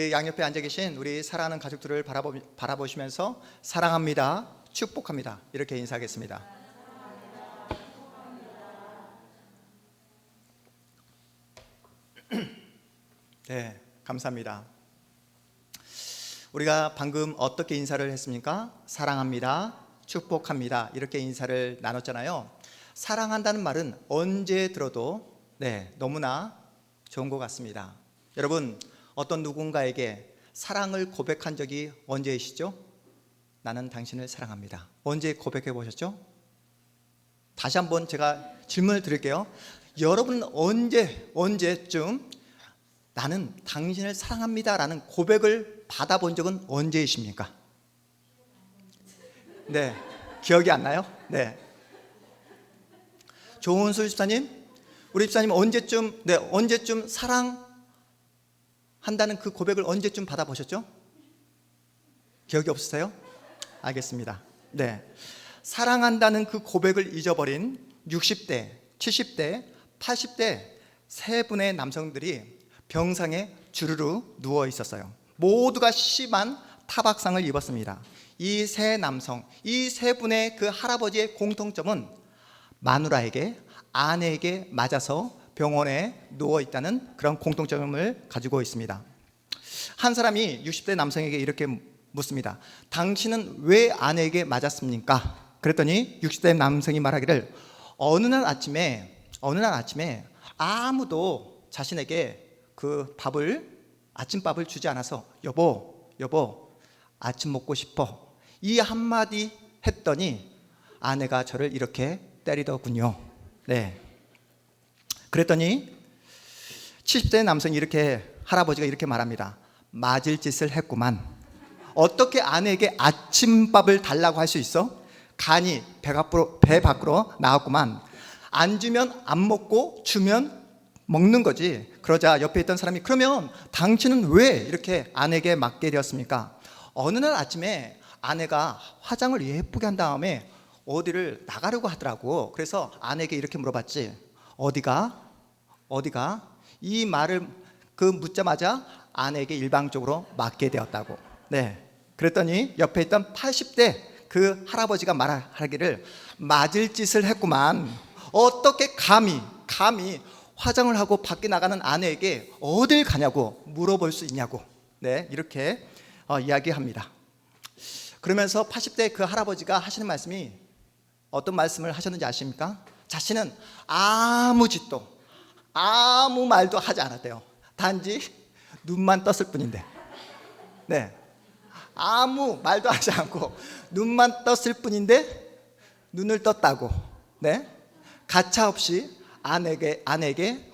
양옆에 앉아 계신 우리 사랑하는 가족들을 바라보시면서 사랑합니다, 축복합니다 이렇게 인사하겠습니다. 네, 감사합니다. 우리가 방금 어떻게 인사를 했습니까? 사랑합니다, 축복합니다 이렇게 인사를 나눴잖아요. 사랑한다는 말은 언제 들어도 너무나 좋은 것 같습니다. 여러분, 어떤 누군가에게 사랑을 고백한 적이 언제이시죠? 나는 당신을 사랑합니다. 언제 고백해 보셨죠? 다시 한번 제가 질문을 드릴게요. 여러분은 언제쯤 나는 당신을 사랑합니다 라는 고백을 받아본 적은 언제이십니까? 네, 기억이 안 나요? 네. 조은수 집사님, 우리 집사님 언제쯤 사랑한다는 그 고백을 언제쯤 받아보셨죠? 기억이 없으세요? 알겠습니다. 네, 사랑한다는 그 고백을 잊어버린 60대, 70대, 80대 세 분의 남성들이 병상에 주르르 누워 있었어요. 모두가 심한 타박상을 입었습니다. 이 세 남성, 이 세 분의 그 할아버지의 공통점은 마누라에게, 아내에게 맞아서 병원에 누워 있다는 그런 공통점을 가지고 있습니다. 한 사람이 60대 남성에게 이렇게 묻습니다. 당신은 왜 아내에게 맞았습니까? 그랬더니 60대 남성이 말하기를 어느 날 아침에 아무도 자신에게 그 아침밥을 주지 않아서 여보 아침 먹고 싶어 이 한마디 했더니 아내가 저를 이렇게 때리더군요. 네. 그랬더니 70대 남성이 할아버지가 이렇게 말합니다. 맞을 짓을 했구만. 어떻게 아내에게 아침밥을 달라고 할 수 있어? 간이 배 밖으로 나왔구만. 안 주면 안 먹고 주면 먹는 거지. 그러자 옆에 있던 사람이 그러면 당신은 왜 이렇게 아내에게 맞게 되었습니까? 어느 날 아침에 아내가 화장을 예쁘게 한 다음에 어디를 나가려고 하더라고. 그래서 아내에게 이렇게 물어봤지. 어디가? 이 말을 묻자마자 아내에게 일방적으로 맞게 되었다고. 네. 그랬더니 옆에 있던 80대 그 할아버지가 말하기를 맞을 짓을 했구만. 어떻게 감히 화장을 하고 밖에 나가는 아내에게 어딜 가냐고 물어볼 수 있냐고. 네, 이렇게 이야기합니다. 그러면서 80대 그 할아버지가 하시는 말씀이 어떤 말씀을 하셨는지 아십니까? 자신은 아무 말도 하지 않았대요. 단지 눈만 떴을 뿐인데. 네, 아무 말도 하지 않고 눈만 떴을 뿐인데 눈을 떴다고. 네, 가차없이 아내에게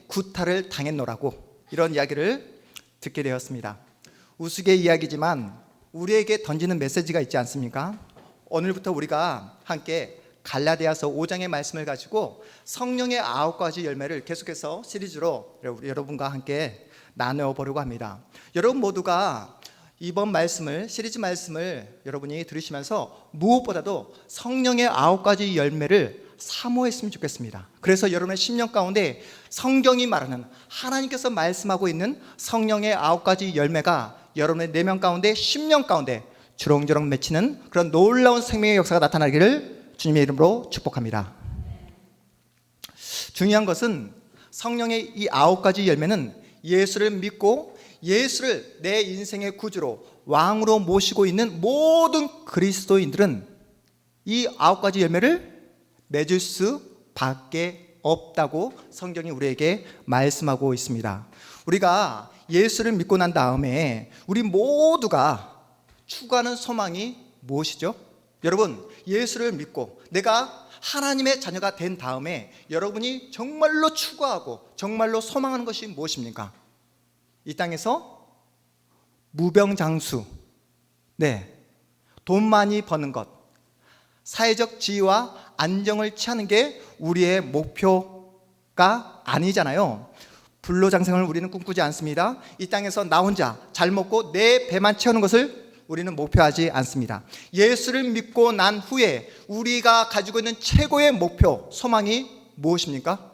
구타를 당했노라고 이런 이야기를 듣게 되었습니다. 우스개 이야기지만 우리에게 던지는 메시지가 있지 않습니까? 오늘부터 우리가 함께 갈라디아서 5장의 말씀을 가지고 성령의 9가지 열매를 계속해서 시리즈로 여러분과 함께 나누어보려고 합니다. 여러분 모두가 이번 시리즈 말씀을 여러분이 들으시면서 무엇보다도 성령의 9가지 열매를 사모했으면 좋겠습니다. 그래서 여러분의 심령 가운데 성경이 말하는 하나님께서 말씀하고 있는 성령의 9가지 열매가 여러분의 내면 가운데, 심령 가운데 주렁주렁 맺히는 그런 놀라운 생명의 역사가 나타나기를 주님의 이름으로 축복합니다. 중요한 것은 성령의 이 9가지 열매는 예수를 믿고 예수를 내 인생의 구주로 왕으로 모시고 있는 모든 그리스도인들은 이 9가지 열매를 맺을 수밖에 없다고 성경이 우리에게 말씀하고 있습니다. 우리가 예수를 믿고 난 다음에 우리 모두가 추구하는 소망이 무엇이죠? 여러분, 예수를 믿고 내가 하나님의 자녀가 된 다음에 여러분이 정말로 추구하고 정말로 소망하는 것이 무엇입니까? 이 땅에서 무병장수, 돈 많이 버는 것, 사회적 지위와 안정을 취하는 게 우리의 목표가 아니잖아요. 불로장생을 우리는 꿈꾸지 않습니다. 이 땅에서 나 혼자 잘 먹고 내 배만 채우는 것을 우리는 목표하지 않습니다. 예수를 믿고 난 후에 우리가 가지고 있는 최고의 목표, 소망이 무엇입니까?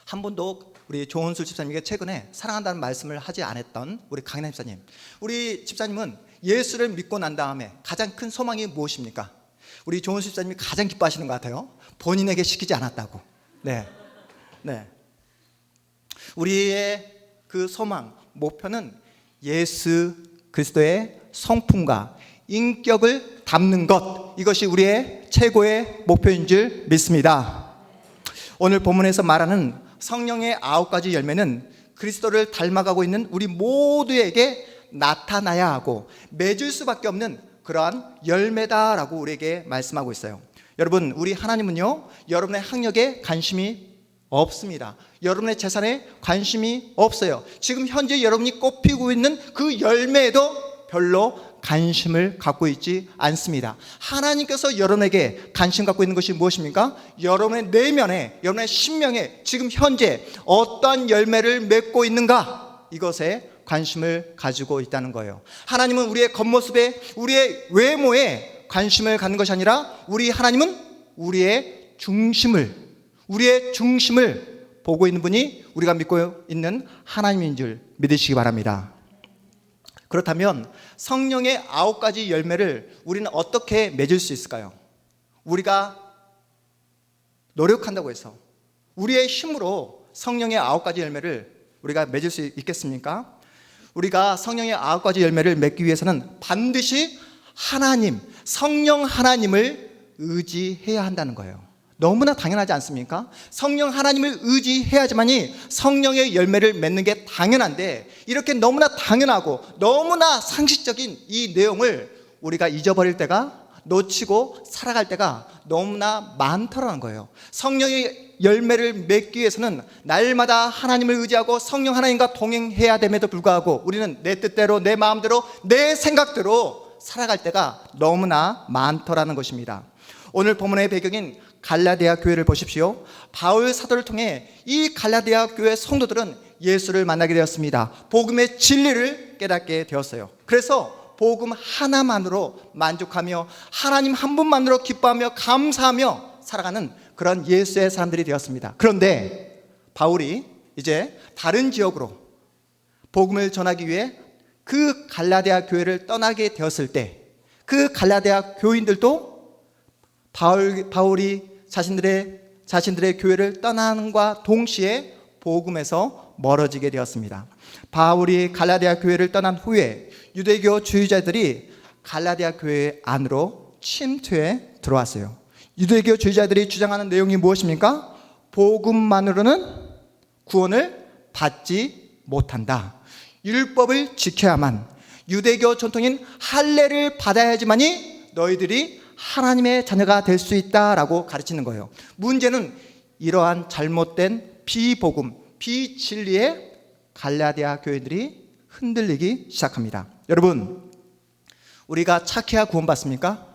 한 번도 우리 조은술 집사님에게 최근에 사랑한다는 말씀을 하지 않았던 우리 강인하 집사님, 우리 집사님은 예수를 믿고 난 다음에 가장 큰 소망이 무엇입니까? 우리 조은술 집사님이 가장 기뻐하시는 것 같아요. 본인에게 시키지 않았다고. 네. 우리의 그 소망, 목표는 예수 그리스도의 성품과 인격을 담는 것, 이것이 우리의 최고의 목표인 줄 믿습니다. 오늘 본문에서 말하는 성령의 9가지 열매는 그리스도를 닮아가고 있는 우리 모두에게 나타나야 하고 맺을 수밖에 없는 그러한 열매다라고 우리에게 말씀하고 있어요. 여러분, 우리 하나님은요, 여러분의 학력에 관심이 없습니다. 여러분의 재산에 관심이 없어요. 지금 현재 여러분이 꽃피우고 있는 그 열매에도 별로 관심을 갖고 있지 않습니다. 하나님께서 여러분에게 관심 갖고 있는 것이 무엇입니까? 여러분의 내면에, 여러분의 심령에 지금 현재 어떠한 열매를 맺고 있는가, 이것에 관심을 가지고 있다는 거예요. 하나님은 우리의 겉모습에, 우리의 외모에 관심을 갖는 것이 아니라 우리 하나님은 우리의 중심을 보고 있는 분이 우리가 믿고 있는 하나님인 줄 믿으시기 바랍니다. 그렇다면 성령의 9가지 열매를 우리는 어떻게 맺을 수 있을까요? 우리가 노력한다고 해서 우리의 힘으로 성령의 9가지 열매를 우리가 맺을 수 있겠습니까? 우리가 성령의 9가지 열매를 맺기 위해서는 반드시 하나님, 성령 하나님을 의지해야 한다는 거예요. 너무나 당연하지 않습니까? 성령 하나님을 의지해야지만이 성령의 열매를 맺는 게 당연한데, 이렇게 너무나 당연하고 너무나 상식적인 이 내용을 우리가 잊어버릴 때가, 놓치고 살아갈 때가 너무나 많더라는 거예요. 성령의 열매를 맺기 위해서는 날마다 하나님을 의지하고 성령 하나님과 동행해야 됨에도 불구하고 우리는 내 뜻대로, 내 마음대로, 내 생각대로 살아갈 때가 너무나 많더라는 것입니다. 오늘 본문의 배경인 갈라디아 교회를 보십시오. 바울 사도를 통해 이 갈라디아 교회 성도들은 예수를 만나게 되었습니다. 복음의 진리를 깨닫게 되었어요. 그래서 복음 하나만으로 만족하며 하나님 한 분만으로 기뻐하며 감사하며 살아가는 그런 예수의 사람들이 되었습니다. 그런데 바울이 이제 다른 지역으로 복음을 전하기 위해 그 갈라디아 교회를 떠나게 되었을 때, 그 갈라디아 교인들도 바울이 자신들의 교회를 떠나는과 동시에 복음에서 멀어지게 되었습니다. 바울이 갈라디아 교회를 떠난 후에 유대교 주의자들이 갈라디아 교회 안으로 침투해 들어왔어요. 유대교 주의자들이 주장하는 내용이 무엇입니까? 복음만으로는 구원을 받지 못한다. 율법을 지켜야만, 유대교 전통인 할례를 받아야지만이 너희들이 하나님의 자녀가 될 수 있다라고 가르치는 거예요. 문제는 이러한 잘못된 비복음, 비진리에 갈라디아 교인들이 흔들리기 시작합니다. 여러분, 우리가 착해야 구원받습니까?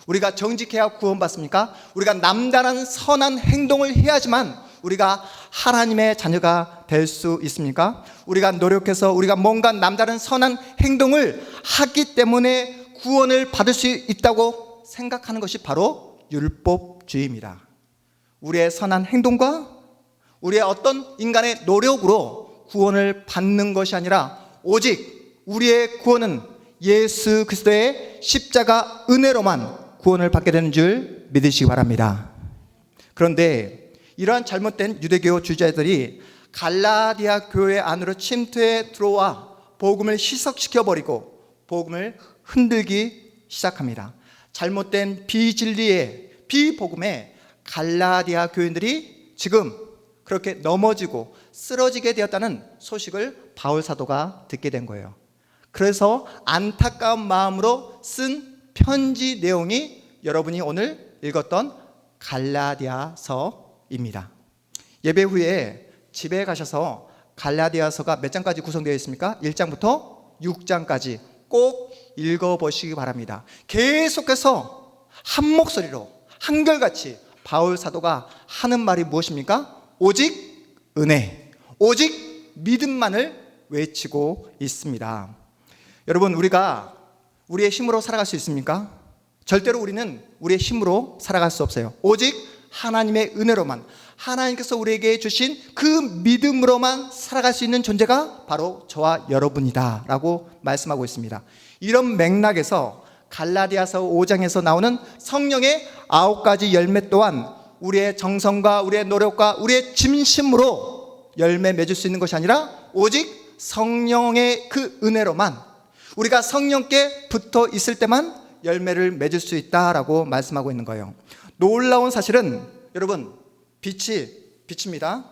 우리가 정직해야 구원받습니까? 우리가 남다른 선한 행동을 해야지만 우리가 하나님의 자녀가 될 수 있습니까? 우리가 노력해서 우리가 뭔가 남다른 선한 행동을 하기 때문에 구원을 받을 수 있다고 생각하는 것이 바로 율법주의입니다. 우리의 선한 행동과 우리의 어떤 인간의 노력으로 구원을 받는 것이 아니라 오직 우리의 구원은 예수 그리스도의 십자가 은혜로만 구원을 받게 되는 줄 믿으시기 바랍니다. 그런데 이러한 잘못된 유대교 주의자들이 갈라디아 교회 안으로 침투해 들어와 복음을 희석시켜버리고 복음을 흔들기 시작합니다. 잘못된 비진리의 비복음에 갈라디아 교인들이 지금 그렇게 넘어지고 쓰러지게 되었다는 소식을 바울 사도가 듣게 된 거예요. 그래서 안타까운 마음으로 쓴 편지 내용이 여러분이 오늘 읽었던 갈라디아서입니다. 예배 후에 집에 가셔서 갈라디아서가 몇 장까지 구성되어 있습니까? 1장부터 6장까지 꼭 읽어보시기 바랍니다. 계속해서 한 목소리로 한결같이 바울 사도가 하는 말이 무엇입니까? 오직 은혜, 오직 믿음만을 외치고 있습니다. 여러분, 우리가 우리의 힘으로 살아갈 수 있습니까? 절대로 우리는 우리의 힘으로 살아갈 수 없어요. 오직 하나님의 은혜로만, 하나님께서 우리에게 주신 그 믿음으로만 살아갈 수 있는 존재가 바로 저와 여러분이다 라고 말씀하고 있습니다. 이런 맥락에서 갈라디아서 5장에서 나오는 성령의 9가지 열매 또한 우리의 정성과 우리의 노력과 우리의 진심으로 열매 맺을 수 있는 것이 아니라 오직 성령의 그 은혜로만, 우리가 성령께 붙어 있을 때만 열매를 맺을 수 있다라고 말씀하고 있는 거예요. 놀라운 사실은 여러분, 빛입니다.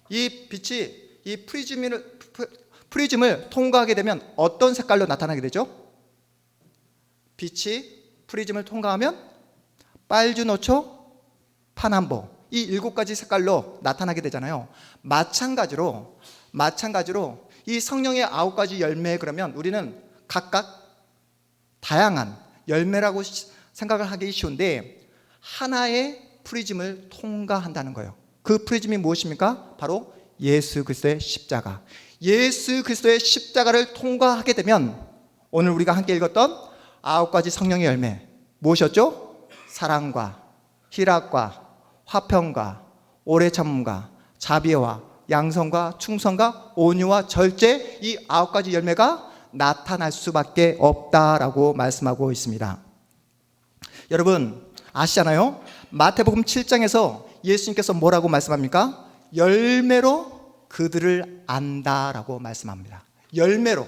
이 빛이 이 프리즘을 통과하게 되면 어떤 색깔로 나타나게 되죠? 빛이 프리즘을 통과하면 빨주노초, 파남보, 이 7가지 색깔로 나타나게 되잖아요. 마찬가지로 이 성령의 9가지 열매, 그러면 우리는 각각 다양한 열매라고 생각을 하기 쉬운데 하나의 프리즘을 통과한다는 거예요. 그 프리즘이 무엇입니까? 바로 예수 그리스도의 십자가. 예수 그리스도의 십자가를 통과하게 되면 오늘 우리가 함께 읽었던 9가지 성령의 열매 무엇이었죠? 사랑과 희락과 화평과 오래 참음과 자비와 양성과 충성과 온유와 절제, 이 9가지 열매가 나타날 수밖에 없다라고 말씀하고 있습니다. 여러분 아시잖아요? 마태복음 7장에서 예수님께서 뭐라고 말씀합니까? 열매로 그들을 안다라고 말씀합니다. 열매로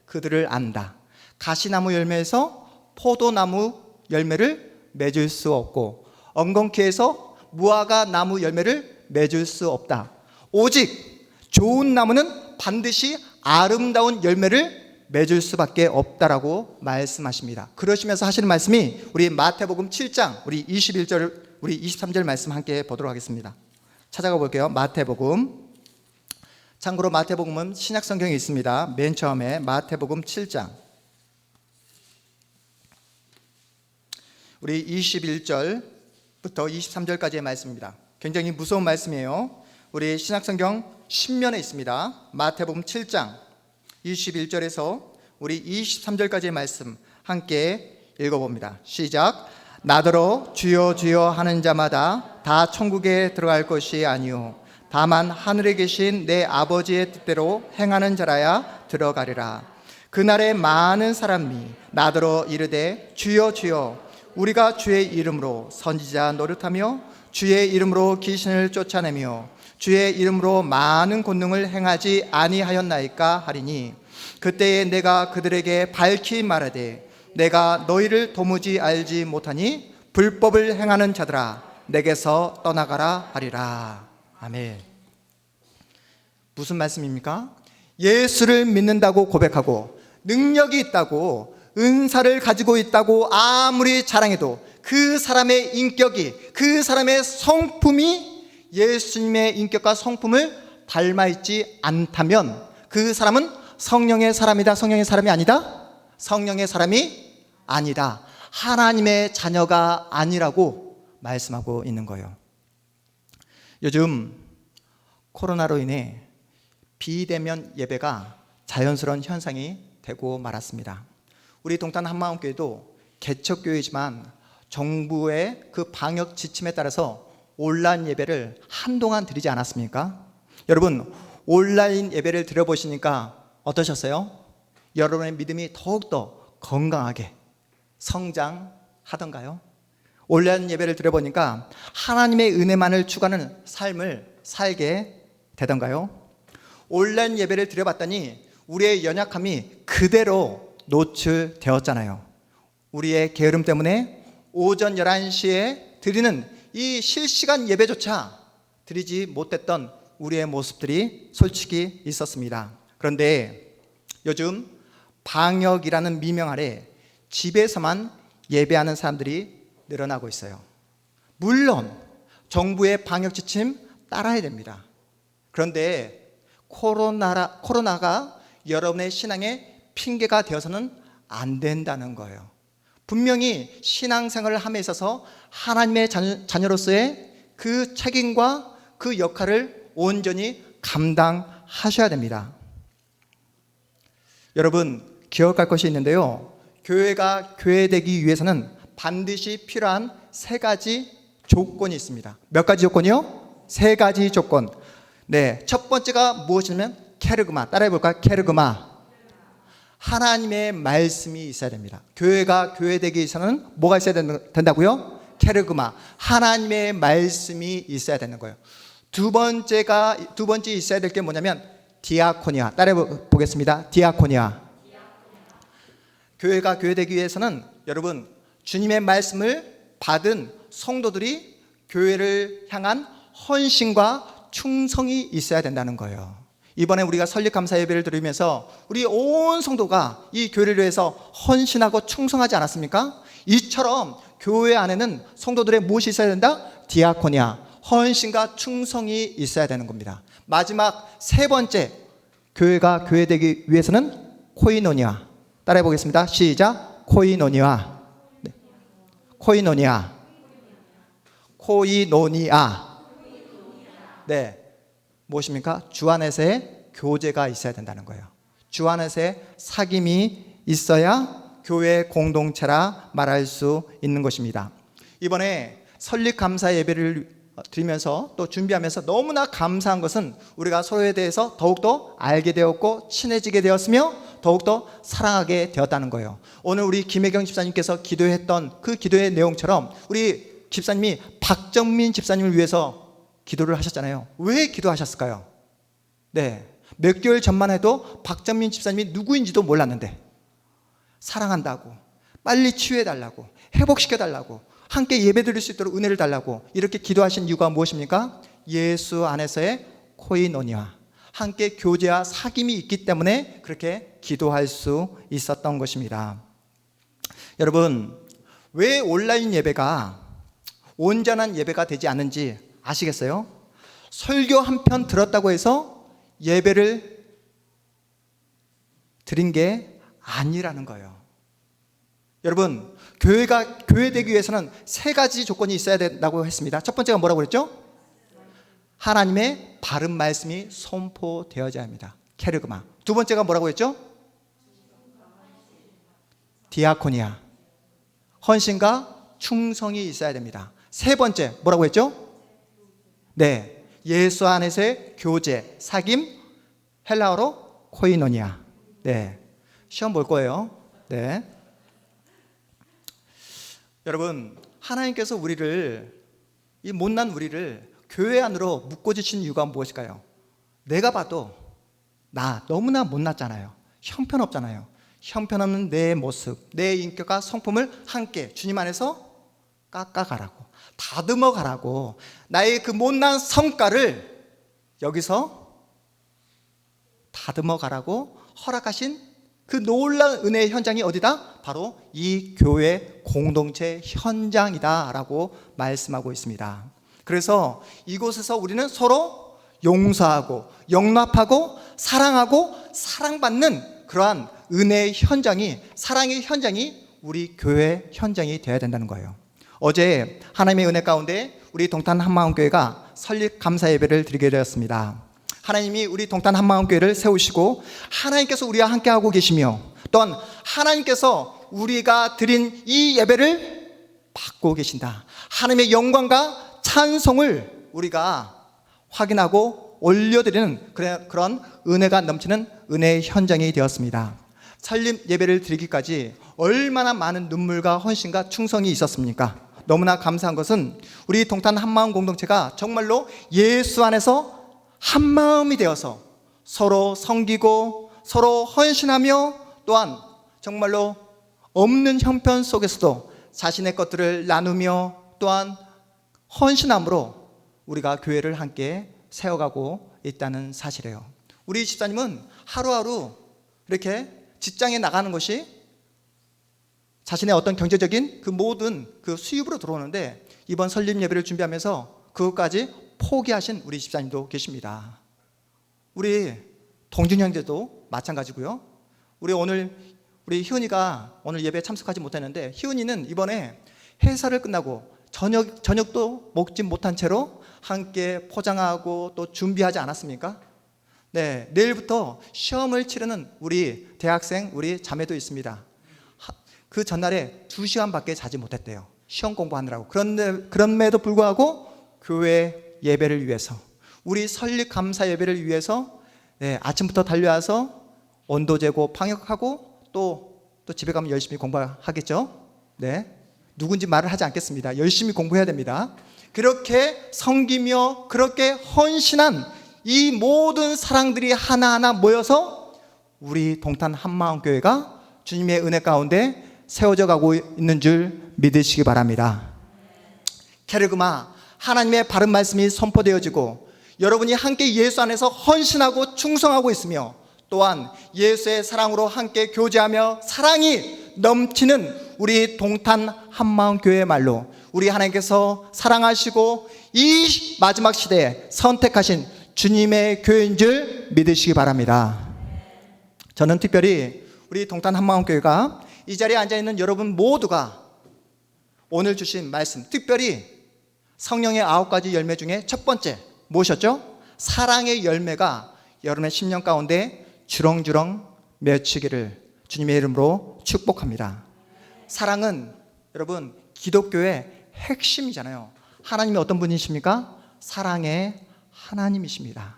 그들을 안다. 가시나무 열매에서 포도나무 열매를 맺을 수 없고 엉겅퀴에서 무화과 나무 열매를 맺을 수 없다. 오직 좋은 나무는 반드시 아름다운 열매를 맺을 수밖에 없다라고 말씀하십니다. 그러시면서 하시는 말씀이 우리 마태복음 7장 우리 21절 우리 23절 말씀 함께 보도록 하겠습니다. 찾아가 볼게요. 마태복음. 참고로 마태복음은 신약 성경에 있습니다. 맨 처음에 마태복음 7장 우리 21절부터 23절까지의 말씀입니다. 굉장히 무서운 말씀이에요. 우리 신약 성경 신면에 있습니다. 마태복음 7장 21절에서 우리 23절까지의 말씀 함께 읽어봅니다. 시작. 나더러 주여 주여 하는 자마다 다 천국에 들어갈 것이 아니요 다만 하늘에 계신 내 아버지의 뜻대로 행하는 자라야 들어가리라. 그날에 많은 사람이 나더러 이르되 주여 주여 우리가 주의 이름으로 선지자 노릇하며 주의 이름으로 귀신을 쫓아내며 주의 이름으로 많은 권능을 행하지 아니하였나이까 하리니 그때에 내가 그들에게 밝히 말하되 내가 너희를 도무지 알지 못하니 불법을 행하는 자들아 내게서 떠나가라 하리라. 아멘. 무슨 말씀입니까? 예수를 믿는다고 고백하고 능력이 있다고 은사를 가지고 있다고 아무리 자랑해도 그 사람의 인격이, 그 사람의 성품이 예수님의 인격과 성품을 닮아있지 않다면 그 사람은 성령의 사람이다, 성령의 사람이 아니다? 성령의 사람이 아니다. 하나님의 자녀가 아니라고 말씀하고 있는 거예요. 요즘 코로나로 인해 비대면 예배가 자연스러운 현상이 되고 말았습니다. 우리 동탄 한마음교회도 개척교회지만 정부의 그 방역 지침에 따라서 온라인 예배를 한동안 드리지 않았습니까? 여러분 온라인 예배를 드려보시니까 어떠셨어요? 여러분의 믿음이 더욱더 건강하게 성장하던가요? 온라인 예배를 드려보니까 하나님의 은혜만을 추구하는 삶을 살게 되던가요? 온라인 예배를 드려봤더니 우리의 연약함이 그대로 노출되었잖아요. 우리의 게으름 때문에 오전 11시에 드리는 이 실시간 예배조차 드리지 못했던 우리의 모습들이 솔직히 있었습니다. 그런데 요즘 방역이라는 미명 아래 집에서만 예배하는 사람들이 늘어나고 있어요. 물론 정부의 방역 지침 따라야 됩니다. 그런데 코로나가 여러분의 신앙에 핑계가 되어서는 안 된다는 거예요. 분명히 신앙생활을 함에 있어서 하나님의 자녀로서의 그 책임과 그 역할을 온전히 감당하셔야 됩니다. 여러분 기억할 것이 있는데요. 교회가 교회되기 위해서는 반드시 필요한 3가지 조건이 있습니다. 몇 가지 조건이요? 세 가지 조건. 네, 첫 번째가 무엇이냐면 케르그마. 따라해 볼까요? 케르그마. 하나님의 말씀이 있어야 됩니다. 교회가 교회되기 위해서는 뭐가 있어야 된다고요? 케르그마. 하나님의 말씀이 있어야 되는 거예요. 두 번째 있어야 될 게 뭐냐면 디아코니아. 따라해 보겠습니다. 디아코니아. 교회가 교회되기 위해서는 여러분 주님의 말씀을 받은 성도들이 교회를 향한 헌신과 충성이 있어야 된다는 거예요. 이번에 우리가 설립 감사 예배를 드리면서 우리 온 성도가 이 교회를 위해서 헌신하고 충성하지 않았습니까? 이처럼 교회 안에는 성도들의 무엇이 있어야 된다? 디아코니아, 헌신과 충성이 있어야 되는 겁니다. 마지막 세 번째, 교회가 교회되기 위해서는 코이노니아. 따라해 보겠습니다. 시작. 코이노니아. 네. 코이노니아. 코이노니아. 네. 무엇입니까? 주 안에서의 교제가 있어야 된다는 거예요. 주 안에서의 사귐이 있어야 교회 공동체라 말할 수 있는 것입니다. 이번에 설립 감사 예배를 드리면서 또 준비하면서 너무나 감사한 것은 우리가 서로에 대해서 더욱더 알게 되었고 친해지게 되었으며 더욱더 사랑하게 되었다는 거예요. 오늘 우리 김혜경 집사님께서 기도했던 그 기도의 내용처럼 우리 집사님이 박정민 집사님을 위해서 기도를 하셨잖아요. 왜 기도하셨을까요? 네, 몇 개월 전만 해도 박정민 집사님이 누구인지도 몰랐는데 사랑한다고, 빨리 치유해달라고, 회복시켜달라고, 함께 예배드릴 수 있도록 은혜를 달라고 이렇게 기도하신 이유가 무엇입니까? 예수 안에서의 코이노니아, 함께 교제와 사귐이 있기 때문에 그렇게 기도할 수 있었던 것입니다. 여러분, 왜 온라인 예배가 온전한 예배가 되지 않는지 아시겠어요? 설교 한 편 들었다고 해서 예배를 드린 게 아니라는 거예요. 여러분, 교회가 교회되기 위해서는 세 가지 조건이 있어야 된다고 했습니다. 첫 번째가 뭐라고 그랬죠? 하나님의 바른 말씀이 선포되어야 합니다. 케르그마. 두 번째가 뭐라고 했죠? 디아코니아. 헌신과 충성이 있어야 됩니다. 세 번째 뭐라고 했죠? 네, 예수 안에서의 교제, 사귐, 헬라어로 코이노니아. 네, 시험 볼 거예요. 네, 여러분, 하나님께서 이 못난 우리를 교회 안으로 묶어주신 이유가 무엇일까요? 내가 봐도 나 너무나 못났잖아요. 형편없잖아요. 형편없는 내 모습, 내 인격과 성품을 함께 주님 안에서 깎아가라고, 다듬어 가라고, 나의 그 못난 성과를 여기서 다듬어 가라고 허락하신 그 놀라운 은혜의 현장이 어디다? 바로 이 교회 공동체 현장이다라고 말씀하고 있습니다. 그래서 이곳에서 우리는 서로 용서하고 용납하고 사랑하고 사랑받는 그러한 은혜의 현장이, 사랑의 현장이 우리 교회 현장이 되어야 된다는 거예요. 어제 하나님의 은혜 가운데 우리 동탄 한마음교회가 설립 감사 예배를 드리게 되었습니다. 하나님이 우리 동탄 한마음교회를 세우시고 하나님께서 우리와 함께하고 계시며 또한 하나님께서 우리가 드린 이 예배를 받고 계신다. 하나님의 영광과 찬송을 우리가 확인하고 올려드리는 그런 은혜가 넘치는 은혜의 현장이 되었습니다. 설립 예배를 드리기까지 얼마나 많은 눈물과 헌신과 충성이 있었습니까? 너무나 감사한 것은 우리 동탄 한마음 공동체가 정말로 예수 안에서 한마음이 되어서 서로 섬기고 서로 헌신하며 또한 정말로 없는 형편 속에서도 자신의 것들을 나누며 또한 헌신함으로 우리가 교회를 함께 세워가고 있다는 사실이에요. 우리 집사님은 하루하루 이렇게 직장에 나가는 것이 자신의 어떤 경제적인 그 모든 그 수입으로 들어오는데 이번 설립 예배를 준비하면서 그것까지 포기하신 우리 집사님도 계십니다. 우리 동준 형제도 마찬가지고요. 우리 희은이가 오늘 예배에 참석하지 못했는데 희은이는 이번에 회사를 끝나고 저녁도 먹지 못한 채로 함께 포장하고 또 준비하지 않았습니까? 네, 내일부터 시험을 치르는 우리 대학생 우리 자매도 있습니다. 그 전날에 2시간밖에 자지 못했대요. 시험 공부하느라고. 그럼에도 불구하고 교회 예배를 위해서, 우리 설립 감사 예배를 위해서 아침부터 달려와서 온도 재고 방역하고 또 집에 가면 열심히 공부하겠죠. 누군지 말을 하지 않겠습니다. 열심히 공부해야 됩니다. 그렇게 섬기며 그렇게 헌신한 이 모든 사랑들이 하나하나 모여서 우리 동탄 한마음교회가 주님의 은혜 가운데 세워져 가고 있는 줄 믿으시기 바랍니다. 케르그마, 하나님의 바른 말씀이 선포되어지고 여러분이 함께 예수 안에서 헌신하고 충성하고 있으며 또한 예수의 사랑으로 함께 교제하며 사랑이 넘치는 우리 동탄 한마음교회의 말로 우리 하나님께서 사랑하시고 이 마지막 시대에 선택하신 주님의 교회인 줄 믿으시기 바랍니다. 저는 특별히 우리 동탄 한마음교회가 이 자리에 앉아있는 여러분 모두가 오늘 주신 말씀, 특별히 성령의 9가지 열매 중에 첫 번째 무엇이었죠? 사랑의 열매가 여러분의 심령 가운데 주렁주렁 맺히기를 주님의 이름으로 축복합니다. 사랑은 여러분 기독교의 핵심이잖아요. 하나님이 어떤 분이십니까? 사랑의 하나님이십니다.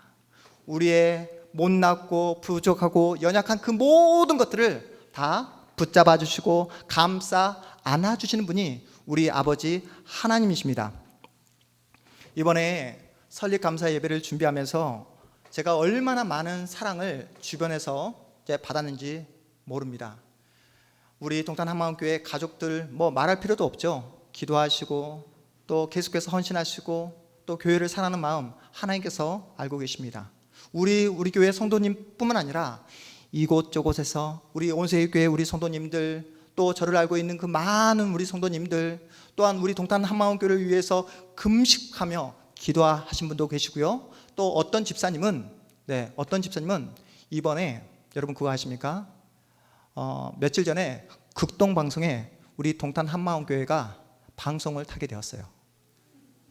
우리의 못났고 부족하고 연약한 그 모든 것들을 다 붙잡아 주시고 감싸 안아 주시는 분이 우리 아버지 하나님이십니다. 이번에 설립 감사 예배를 준비하면서 제가 얼마나 많은 사랑을 주변에서 받았는지 모릅니다. 우리 동탄 한마음교회 가족들 말할 필요도 없죠. 기도하시고 또 계속해서 헌신하시고 또 교회를 사랑하는 마음 하나님께서 알고 계십니다. 우리 교회 성도님뿐만 아니라 이곳저곳에서 우리 온세교회 우리 성도님들 또 저를 알고 있는 그 많은 우리 성도님들 또한 우리 동탄 한마음교회를 위해서 금식하며 기도하신 분도 계시고요. 또 어떤 집사님은 이번에 여러분 그거 아십니까? 며칠 전에 극동방송에 우리 동탄 한마음교회가 방송을 타게 되었어요.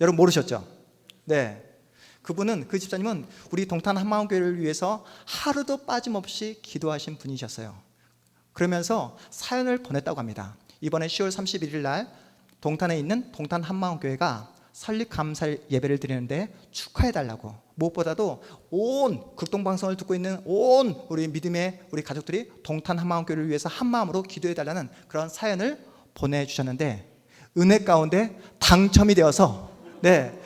여러분 모르셨죠? 그 집사님은 우리 동탄 한마음교회를 위해서 하루도 빠짐없이 기도하신 분이셨어요. 그러면서 사연을 보냈다고 합니다. 이번에 10월 31일 날 동탄에 있는 동탄 한마음교회가 설립 감사 예배를 드리는데 축하해달라고, 무엇보다도 온 극동방송을 듣고 있는 온 우리 믿음의 우리 가족들이 동탄 한마음교회를 위해서 한마음으로 기도해달라는 그런 사연을 보내주셨는데 은혜 가운데 당첨이 되어서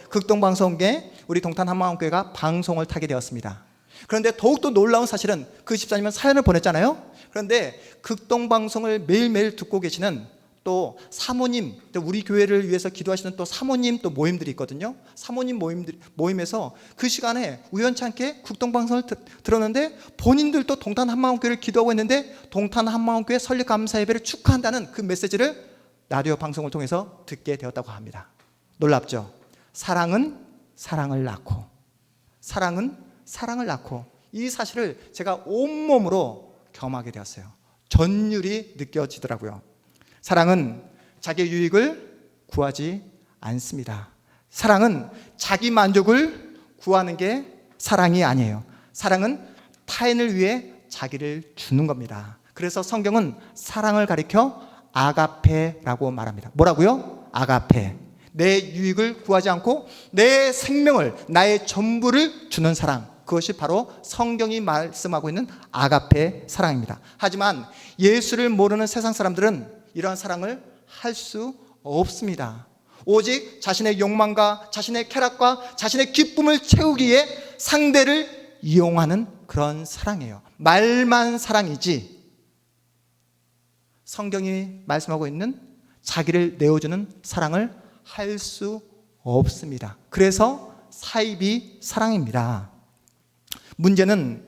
극동방송에 우리 동탄 한마음교회가 방송을 타게 되었습니다. 그런데 더욱더 놀라운 사실은 그 집사님은 사연을 보냈잖아요. 그런데 극동방송을 매일매일 듣고 계시는 또 사모님, 우리 교회를 위해서 기도하시는 또 사모님 또 모임들이 있거든요. 사모님 모임에서 그 시간에 우연찮게 극동방송을 들었는데 본인들도 동탄 한마음교회를 기도하고 있는데 동탄 한마음교회 설립 감사 예배를 축하한다는 그 메시지를 라디오 방송을 통해서 듣게 되었다고 합니다. 놀랍죠? 사랑은 사랑을 낳고, 사랑은 사랑을 낳고, 이 사실을 제가 온몸으로 경험하게 되었어요. 전율이 느껴지더라고요. 사랑은 자기 유익을 구하지 않습니다. 사랑은 자기 만족을 구하는 게 사랑이 아니에요. 사랑은 타인을 위해 자기를 주는 겁니다. 그래서 성경은 사랑을 가리켜 아가페라고 말합니다. 뭐라고요? 아가페. 내 유익을 구하지 않고 내 생명을, 나의 전부를 주는 사랑, 그것이 바로 성경이 말씀하고 있는 아가페 사랑입니다. 하지만 예수를 모르는 세상 사람들은 이러한 사랑을 할 수 없습니다. 오직 자신의 욕망과 자신의 쾌락과 자신의 기쁨을 채우기 위해 상대를 이용하는 그런 사랑이에요. 말만 사랑이지 성경이 말씀하고 있는 자기를 내어주는 사랑을 할 수 없습니다. 그래서 사이비 사랑입니다. 문제는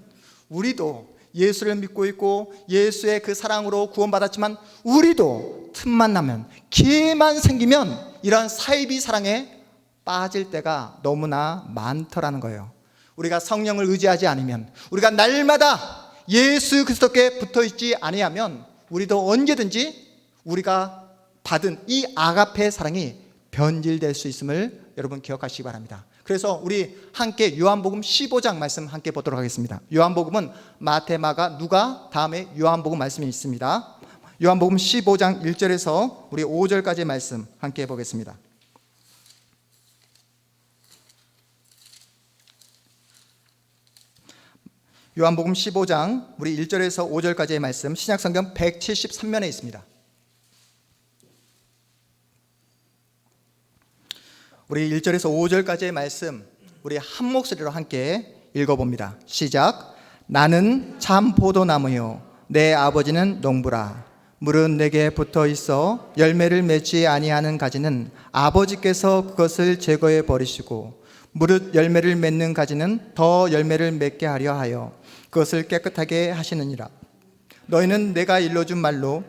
우리도 예수를 믿고 있고 예수의 그 사랑으로 구원받았지만 우리도 틈만 나면, 기회만 생기면 이런 사이비 사랑에 빠질 때가 너무나 많더라는 거예요. 우리가 성령을 의지하지 않으면, 우리가 날마다 예수 그리스도께 붙어있지 아니하면 우리도 언제든지 우리가 받은 이 아가페 사랑이 변질될 수 있음을 여러분 기억하시기 바랍니다. 그래서 우리 함께 요한복음 15장 말씀 함께 보도록 하겠습니다. 요한복음은 마태, 마가, 누가, 다음에 요한복음 말씀이 있습니다. 요한복음 15장 1절에서 우리 5절까지의 말씀 함께 보겠습니다. 요한복음 15장 우리 1절에서 5절까지의 말씀, 신약성경 173면에 있습니다. 우리 1절에서 5절까지의 말씀 우리 한 목소리로 함께 읽어봅니다. 시작. 나는 참 포도나무요 내 아버지는 농부라. 물은 내게 붙어 있어 열매를 맺지 아니하는 가지는 아버지께서 그것을 제거해 버리시고, 무릇 열매를 맺는 가지는 더 열매를 맺게 하려 하여 그것을 깨끗하게 하시느니라. 너희는 내가 일러준 말로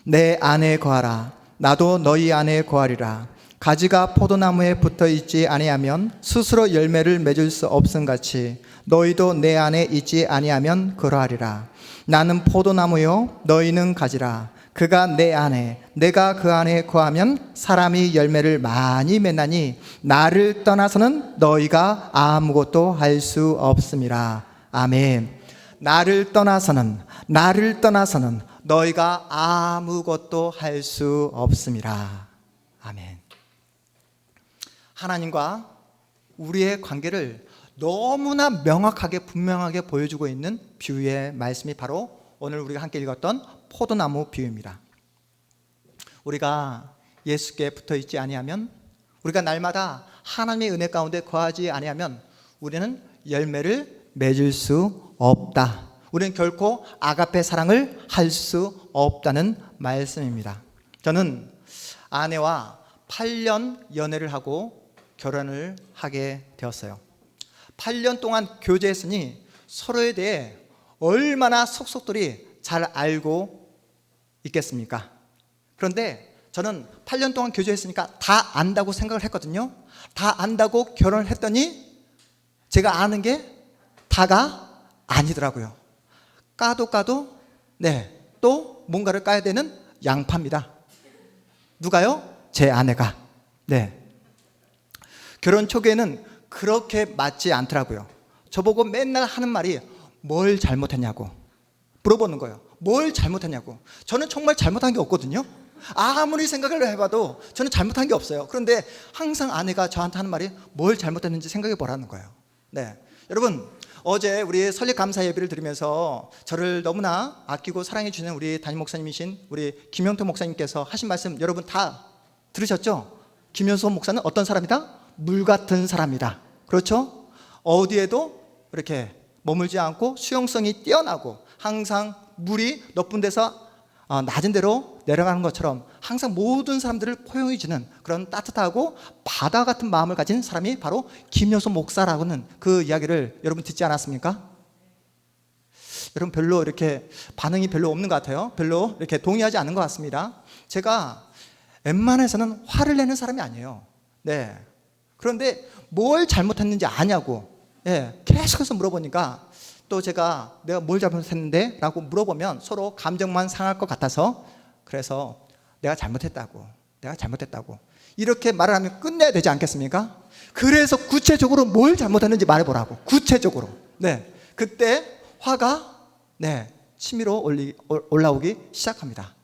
내 안에 거하라. 나도 너희 안에 거하리라. 가지가 포도나무에 붙어 있지 아니하면 스스로 열매를 맺을 수 없음 같이 너희도 내 안에 있지 아니하면 그러하리라. 나는 포도나무요 너희는 가지라. 그가 내 안에 내가 그 안에 거하면 사람이 열매를 많이 맺나니 나를 떠나서는 너희가 아무것도 할 수 없음이라. 아멘. 나를 떠나서는 너희가 아무것도 할 수 없음이라. 아멘. 하나님과 우리의 관계를 너무나 명확하게 분명하게 보여주고 있는 비유의 말씀이 바로 오늘 우리가 함께 읽었던 포도나무 비유입니다. 우리가 예수께 붙어 있지 아니하면, 우리가 날마다 하나님의 은혜 가운데 거하지 아니하면 우리는 열매를 맺을 수 없다. 우리는 결코 아가페 사랑을 할 수 없다는 말씀입니다. 저는 아내와 8년 연애를 하고 결혼을 하게 되었어요. 8년 동안 교제했으니 서로에 대해 얼마나 속속들이 잘 알고 있겠습니까? 그런데 저는 8년 동안 교제했으니까 다 안다고 생각을 했거든요. 다 안다고 결혼을 했더니 제가 아는 게 다가 아니더라고요. 까도 또 뭔가를 까야 되는 양파입니다. 누가요? 제 아내가. 결혼 초기에는 그렇게 맞지 않더라고요. 저보고 맨날 하는 말이 뭘 잘못했냐고 물어보는 거예요. 뭘 잘못했냐고. 저는 정말 잘못한 게 없거든요. 아무리 생각을 해봐도 저는 잘못한 게 없어요. 그런데 항상 아내가 저한테 하는 말이 뭘 잘못했는지 생각해 보라는 거예요. 여러분, 어제 우리 설립 감사 예배를 드리면서 저를 너무나 아끼고 사랑해 주는 우리 담임 목사님이신 우리 김영태 목사님께서 하신 말씀 여러분 다 들으셨죠? 김효소 목사는 어떤 사람이다? 물 같은 사람이다. 그렇죠? 어디에도 이렇게 머물지 않고 수용성이 뛰어나고 항상 물이 높은 데서 낮은 데로 내려가는 것처럼 항상 모든 사람들을 포용해 주는 그런 따뜻하고 바다 같은 마음을 가진 사람이 바로 김효소 목사라고는 그 이야기를 여러분 듣지 않았습니까? 여러분 별로 이렇게 반응이 별로 없는 것 같아요. 별로 이렇게 동의하지 않는 것 같습니다. 제가 웬만해서는 화를 내는 사람이 아니에요. 그런데 뭘 잘못했는지 아냐고 계속해서 물어보니까 또 제가 내가 뭘 잘못했는데? 라고 물어보면 서로 감정만 상할 것 같아서 그래서 내가 잘못했다고 이렇게 말을 하면 끝내야 되지 않겠습니까? 그래서 구체적으로 뭘 잘못했는지 말해보라고. 구체적으로. 그때 화가 치밀어 올라오기 시작합니다.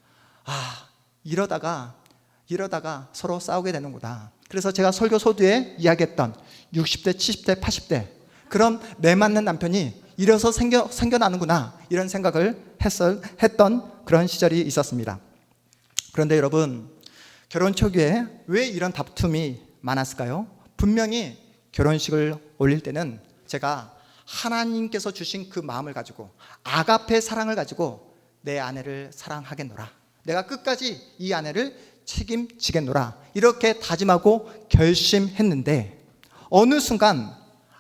이러다가 서로 싸우게 되는구나. 그래서 제가 설교 소두에 이야기했던 60대, 70대, 80대 그런 매 맞는 남편이 이래서 생겨나는구나 이런 생각을 했던 그런 시절이 있었습니다. 그런데 여러분, 결혼 초기에 왜 이런 다툼이 많았을까요? 분명히 결혼식을 올릴 때는 제가 하나님께서 주신 그 마음을 가지고 아가페 사랑을 가지고 내 아내를 사랑하겠노라, 내가 끝까지 이 아내를 책임지겠노라 이렇게 다짐하고 결심했는데 어느 순간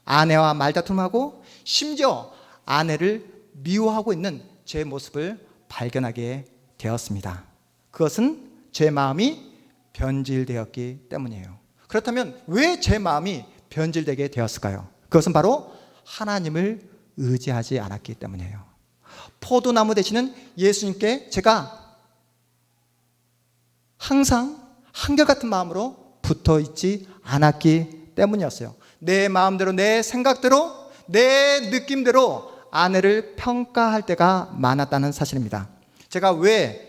아내와 말다툼하고 심지어 아내를 미워하고 있는 제 모습을 발견하게 되었습니다. 그것은 제 마음이 변질되었기 때문이에요. 그렇다면 왜 제 마음이 변질되게 되었을까요? 그것은 바로 하나님을 의지하지 않았기 때문이에요. 포도나무 되시는 예수님께 제가 항상 한결같은 마음으로 붙어 있지 않았기 때문이었어요. 내 마음대로, 내 생각대로, 내 느낌대로 아내를 평가할 때가 많았다는 사실입니다. 제가 왜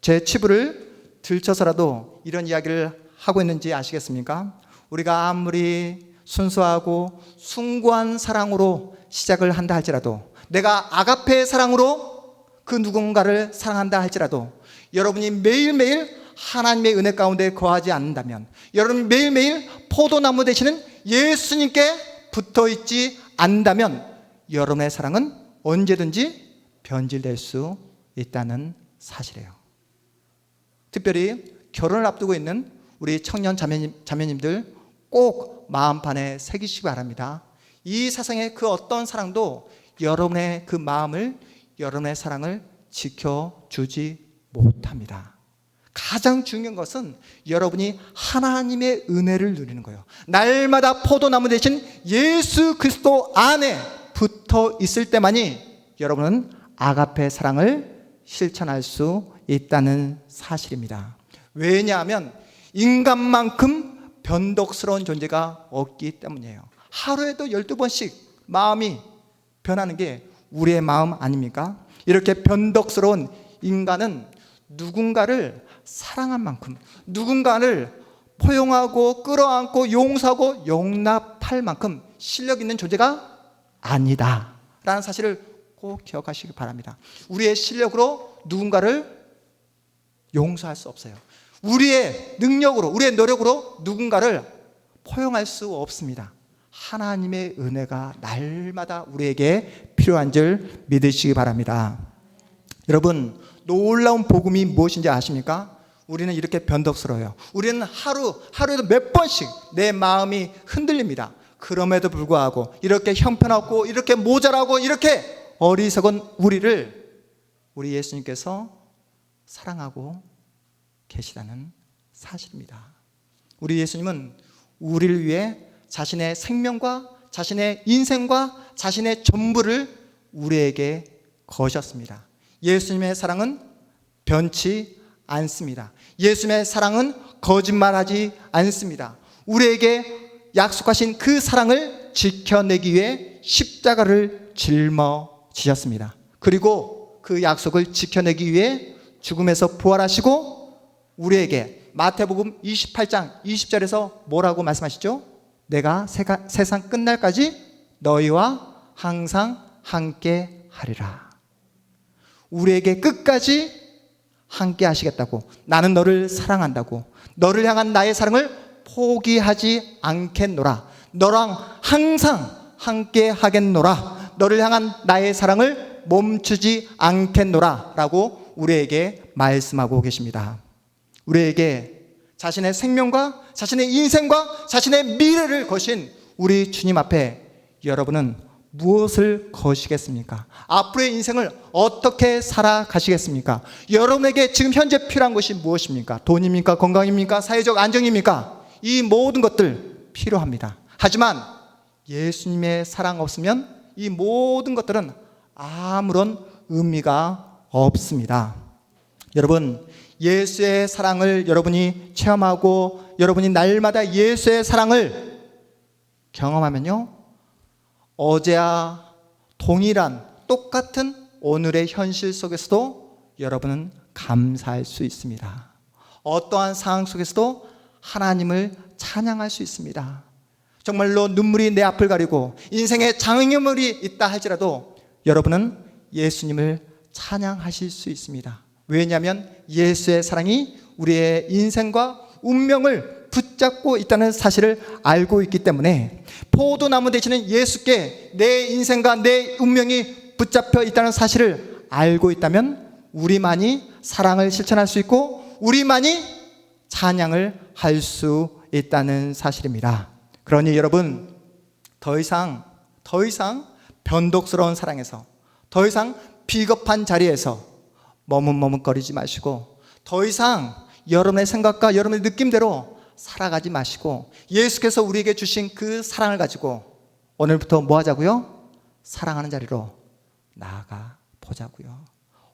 제 치부를 들춰서라도 이런 이야기를 하고 있는지 아시겠습니까? 우리가 아무리 순수하고 숭고한 사랑으로 시작을 한다 할지라도, 내가 아가페의 사랑으로 그 누군가를 사랑한다 할지라도, 여러분이 매일매일 하나님의 은혜 가운데 거하지 않는다면, 여러분이 매일매일 포도나무 되시는 예수님께 붙어있지 않는다면 여러분의 사랑은 언제든지 변질될 수 있다는 사실이에요. 특별히 결혼을 앞두고 있는 우리 청년 자매님들 꼭 마음판에 새기시기 바랍니다. 이 세상의 그 어떤 사랑도 여러분의 그 마음을, 여러분의 사랑을 지켜주지 못합니다. 가장 중요한 것은 여러분이 하나님의 은혜를 누리는 거예요. 날마다 포도나무 대신 예수 그리스도 안에 붙어 있을 때만이 여러분은 아가페 사랑을 실천할 수 있다는 사실입니다. 왜냐하면 인간만큼 변덕스러운 존재가 없기 때문이에요. 하루에도 12번씩 마음이 변하는 게 우리의 마음 아닙니까? 이렇게 변덕스러운 인간은 누군가를 사랑한 만큼, 누군가를 포용하고 끌어안고 용서하고 용납할 만큼 실력 있는 존재가 아니다 라는 사실을 꼭 기억하시기 바랍니다. 우리의 실력으로 누군가를 용서할 수 없어요. 우리의 능력으로, 우리의 노력으로 누군가를 포용할 수 없습니다. 하나님의 은혜가 날마다 우리에게 필요한 줄 믿으시기 바랍니다. 여러분, 놀라운 복음이 무엇인지 아십니까? 우리는 이렇게 변덕스러워요. 우리는 하루에도 몇 번씩 내 마음이 흔들립니다. 그럼에도 불구하고 이렇게 형편없고 이렇게 모자라고 이렇게 어리석은 우리를 우리 예수님께서 사랑하고 계시다는 사실입니다. 우리 예수님은 우리를 위해 자신의 생명과 자신의 인생과 자신의 전부를 우리에게 거셨습니다. 예수님의 사랑은 변치 않습니다. 예수님의 사랑은 거짓말하지 않습니다. 우리에게 약속하신 그 사랑을 지켜내기 위해 십자가를 짊어지셨습니다. 그리고 그 약속을 지켜내기 위해 죽음에서 부활하시고 우리에게 마태복음 28장 20절에서 뭐라고 말씀하시죠? 내가 세상 끝날까지 너희와 항상 함께 하리라. 우리에게 끝까지 함께 하시겠다고, 나는 너를 사랑한다고, 너를 향한 나의 사랑을 포기하지 않겠노라, 너랑 항상 함께 하겠노라, 너를 향한 나의 사랑을 멈추지 않겠노라 라고 우리에게 말씀하고 계십니다. 우리에게 자신의 생명과 자신의 인생과 자신의 미래를 거신 우리 주님 앞에 여러분은 무엇을 거시겠습니까? 앞으로의 인생을 어떻게 살아가시겠습니까? 여러분에게 지금 현재 필요한 것이 무엇입니까? 돈입니까? 건강입니까? 사회적 안정입니까? 이 모든 것들 필요합니다. 하지만 예수님의 사랑 없으면 이 모든 것들은 아무런 의미가 없습니다. 여러분, 예수의 사랑을 여러분이 체험하고 여러분이 날마다 예수의 사랑을 경험하면요, 어제와 동일한 똑같은 오늘의 현실 속에서도 여러분은 감사할 수 있습니다. 어떠한 상황 속에서도 하나님을 찬양할 수 있습니다. 정말로 눈물이 내 앞을 가리고 인생에 장애물이 있다 할지라도 여러분은 예수님을 찬양하실 수 있습니다. 왜냐하면 예수의 사랑이 우리의 인생과 운명을 붙잡고 있다는 사실을 알고 있기 때문에, 포도나무 되시는 예수께 내 인생과 내 운명이 붙잡혀 있다는 사실을 알고 있다면 우리만이 사랑을 실천할 수 있고 우리만이 찬양을 할 수 있다는 사실입니다. 그러니 여러분, 더 이상 변덕스러운 사랑에서, 더 이상 비겁한 자리에서 머뭇머뭇거리지 마시고, 더 이상 여러분의 생각과 여러분의 느낌대로 살아가지 마시고, 예수께서 우리에게 주신 그 사랑을 가지고 오늘부터 뭐 하자고요? 사랑하는 자리로 나아가 보자고요.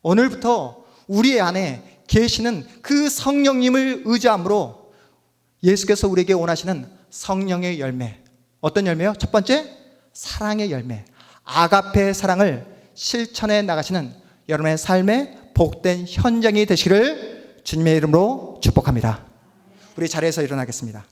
오늘부터 우리 안에 계시는 그 성령님을 의지함으로 예수께서 우리에게 원하시는 성령의 열매, 어떤 열매요? 첫 번째, 사랑의 열매, 아가페의 사랑을 실천해 나가시는 여러분의 삶의 복된 현장이 되시기를 주님의 이름으로 축복합니다. 우리 자리에서 일어나겠습니다.